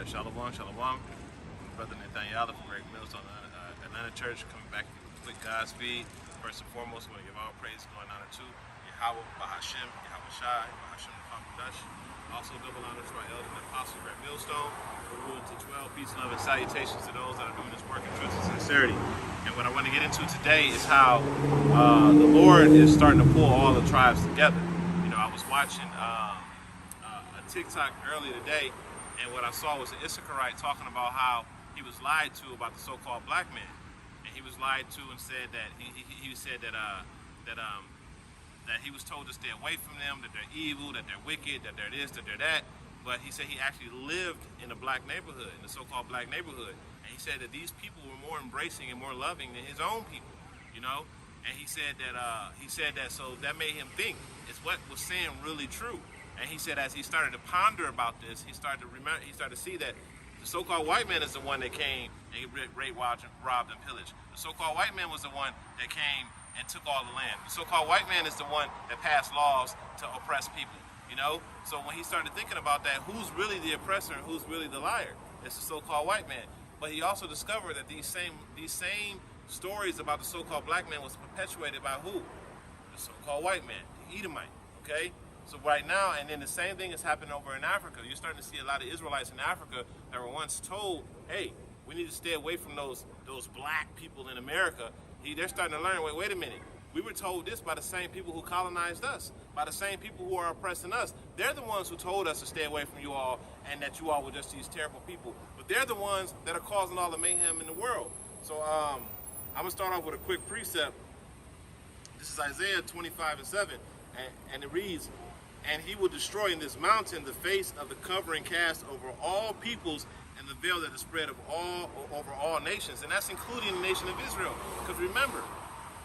Right, Shalom, Shalom. Brother Nathaniel from Great Mills on Atlanta Church, coming back with God's feed. First and foremost, we want to give all praise going honor to Yahweh, Bahashem, Yahweh Shai, Bahashem the Father. Also, double honor to our elder and apostle, Great Millstone, rule to 12. Peace, love, and salutations to those that are doing this work in trust and sincerity. And what I want to get into today is how the Lord is starting to pull all the tribes together. You know, I was watching a TikTok earlier today, and what I saw was an Issacharite talking about how he was lied to about the so-called black man, and he was lied to and said that he said that he was told to stay away from them, that they're evil, that they're wicked, that they're this, that they're that. But he said he actually lived in a black neighborhood, in the so-called black neighborhood, and he said that these people were more embracing and more loving than his own people, you know. And he said that so that made him think, is what was saying really true? And he said as he started to ponder about this, he started to see that the so-called white man is the one that came and raped, robbed, and pillaged. The so-called white man was the one that came and took all the land. The so-called white man is the one that passed laws to oppress people, you know? So when he started thinking about that, who's really the oppressor and who's really the liar? It's the so-called white man. But he also discovered that these same stories about the so-called black man was perpetuated by who? The so-called white man, the Edomite, okay? So right now, and then the same thing is happening over in Africa. You're starting to see a lot of Israelites in Africa that were once told, hey, we need to stay away from those black people in America. They're starting to learn, wait a minute. We were told this by the same people who colonized us, by the same people who are oppressing us. They're the ones who told us to stay away from you all and that you all were just these terrible people. But they're the ones that are causing all the mayhem in the world. So I'm going to start off with a quick precept. This is Isaiah 25:7, and it reads, "And he will destroy in this mountain the face of the covering cast over all peoples and the veil that is spread over all nations." And that's including the nation of Israel. Because remember,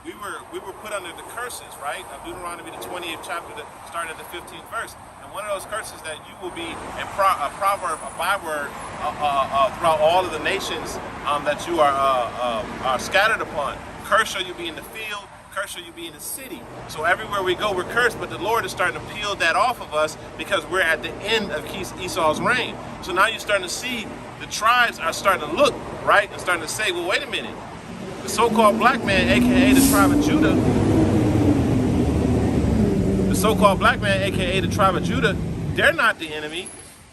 we were put under the curses, right? Of Deuteronomy, the 20th chapter, that started at the 15th verse. And one of those curses that you will be a proverb, a byword throughout all of the nations that you are scattered upon. Cursed shall you be in the field. Cursed shall you be in the city. So everywhere we go, we're cursed, but the Lord is starting to peel that off of us because we're at the end of Esau's reign. So now you're starting to see the tribes are starting to look, right? And starting to say, well, wait a minute. The so-called black man, aka the tribe of Judah, they're not the enemy.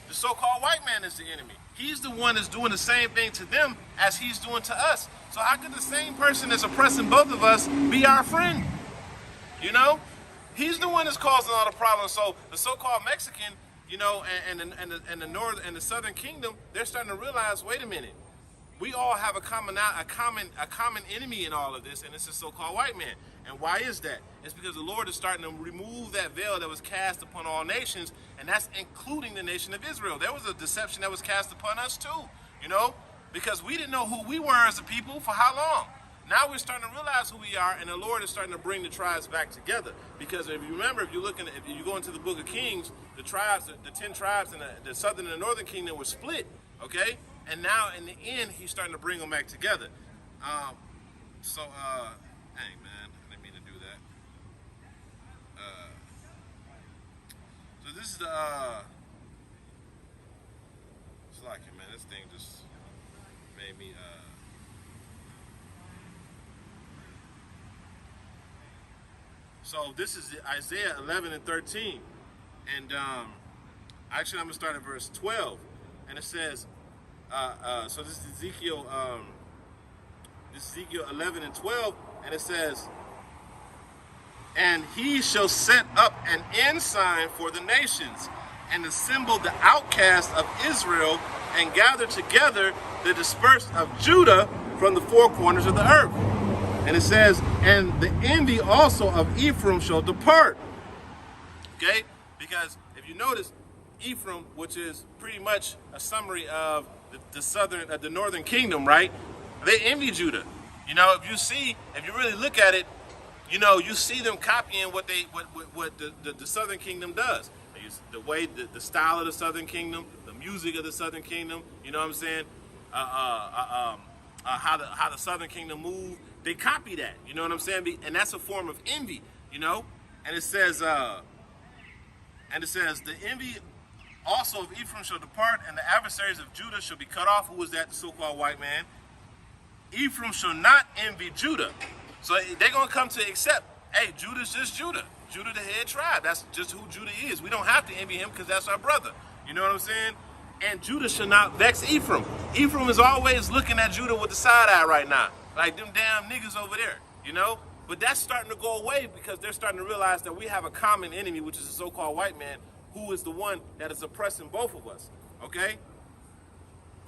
The so-called white man is the enemy. He's the one that's doing the same thing to them as he's doing to us. So how could the same person that's oppressing both of us be our friend? You know? He's the one that's causing all the problems. So the so-called Mexican, you know, and the north and the southern kingdom, they're starting to realize, wait a minute, we all have a common enemy in all of this, and it's the so-called white man. And why is that? It's because the Lord is starting to remove that veil that was cast upon all nations, and that's including the nation of Israel. There was a deception that was cast upon us too, you know, because we didn't know who we were as a people for how long. Now we're starting to realize who we are, and the Lord is starting to bring the tribes back together. Because if you remember, if you go into the book of Kings, the 10 tribes in the southern and the northern kingdom were split, okay? And now in the end, he's starting to bring them back together. Hey man, I didn't mean to do that. So this is the, it's like it, man, this thing just made me, so this is Isaiah 11:13. And actually I'm gonna start at verse 12. And it says, so this is Ezekiel 11:12, and it says, "And he shall set up an ensign for the nations, and assemble the outcasts of Israel, and gather together the dispersed of Judah from the four corners of the earth." And it says, "And the envy also of Ephraim shall depart." Okay? Because if you notice, Ephraim, which is pretty much a summary of the northern kingdom, right? They envy Judah. You know, if you really look at it, you know, you see them copying what the southern kingdom does. The way, the style of the southern kingdom, the music of the southern kingdom. You know what I'm saying? How the southern kingdom move. They copy that. You know what I'm saying? And that's a form of envy. You know, and it says the envy also of Ephraim shall depart, and the adversaries of Judah shall be cut off. Who is that? The so-called white man. Ephraim shall not envy Judah. So they're going to come to accept, hey, Judah's just Judah. Judah the head tribe. That's just who Judah is. We don't have to envy him because that's our brother. You know what I'm saying? And Judah shall not vex Ephraim. Ephraim is always looking at Judah with the side eye right now. Like them damn niggas over there, you know? But that's starting to go away because they're starting to realize that we have a common enemy, which is the so-called white man, who is the one that is oppressing both of us, okay?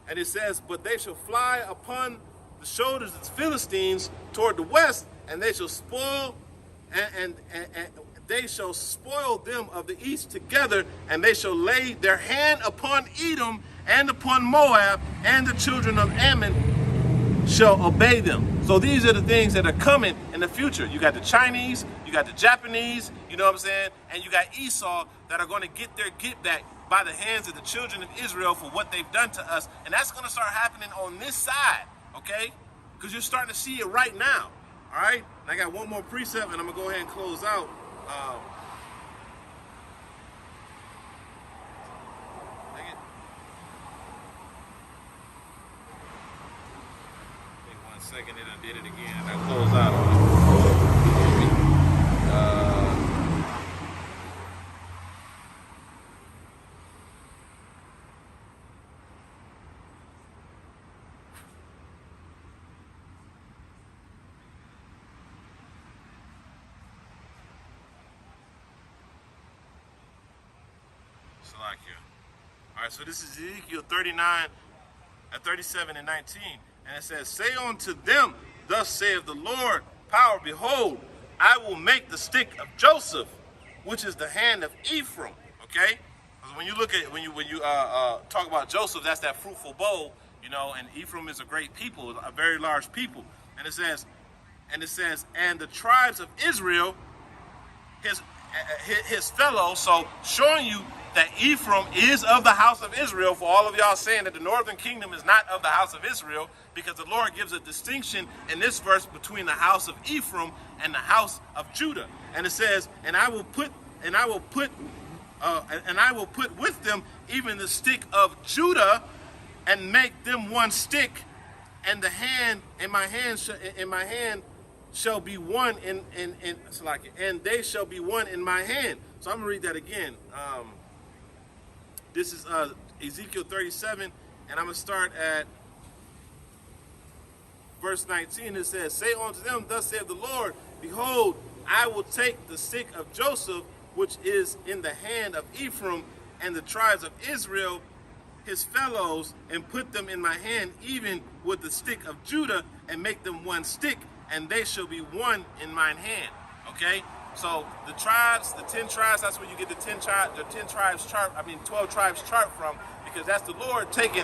And it says, but they shall fly upon the shoulders of the Philistines toward the west, and they shall spoil and they shall spoil them of the east together, and they shall lay their hand upon Edom and upon Moab, and the children of Ammon shall obey them. So these are the things that are coming in the future. You got the Chinese, you got the Japanese, you know what I'm saying, and you got Esau that are going to get their get back by the hands of the children of Israel for what they've done to us. And that's going to start happening on this side, okay? Because you're starting to see it right now, all right? And I got one more precept, and I'm going to go ahead and close out. Wait 1 second, it done did it again. I close out on it. All right, so this is Ezekiel 39, 37 and 19. And it says, say unto them, thus saith the Lord, power, behold, I will make the stick of Joseph, which is the hand of Ephraim. Okay? Because when you look at, when you talk about Joseph, that's that fruitful bowl, you know, and Ephraim is a great people, a very large people. And it says, and the tribes of Israel, his fellows, so showing you that Ephraim is of the house of Israel, for all of y'all saying that the northern kingdom is not of the house of Israel, because the Lord gives a distinction in this verse between the house of Ephraim and the house of Judah. And it says, and I will put with them even the stick of Judah, and make them one stick, and the hand in my hand shall be one and they shall be one in my hand. So I'm gonna read that again. This is Ezekiel 37, and I'm gonna start at verse 19. It says, say unto them, thus saith the Lord, behold, I will take the stick of Joseph, which is in the hand of Ephraim, and the tribes of Israel, his fellows, and put them in my hand, even with the stick of Judah, and make them one stick, and they shall be one in mine hand. Okay? So the tribes, the 10 tribes, that's where you get the 12 tribes chart from, because that's the Lord taking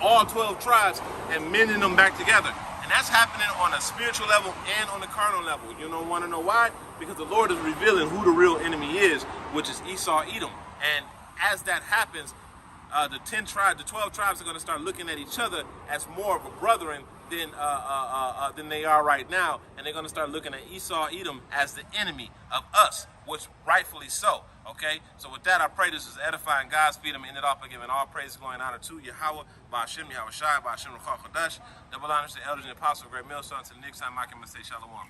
all 12 tribes and mending them back together. And that's happening on a spiritual level and on the carnal level. You don't want to know why? Because the Lord is revealing who the real enemy is, which is Esau, Edom. And as that happens, the 12 tribes are going to start looking at each other as more of a brethren than they are right now, and they're going to start looking at Esau, Edom as the enemy of us, which rightfully so. Okay, so with that, I pray this is edifying. God's feed them, end it off by giving all praise, glory, and honor to Yahweh, Ba'ashem, Yahweh Shai, Ba'ashem, Ruchach Kodesh, double honors to the elders and apostles, great millstones. Until the next time, I can say shalom.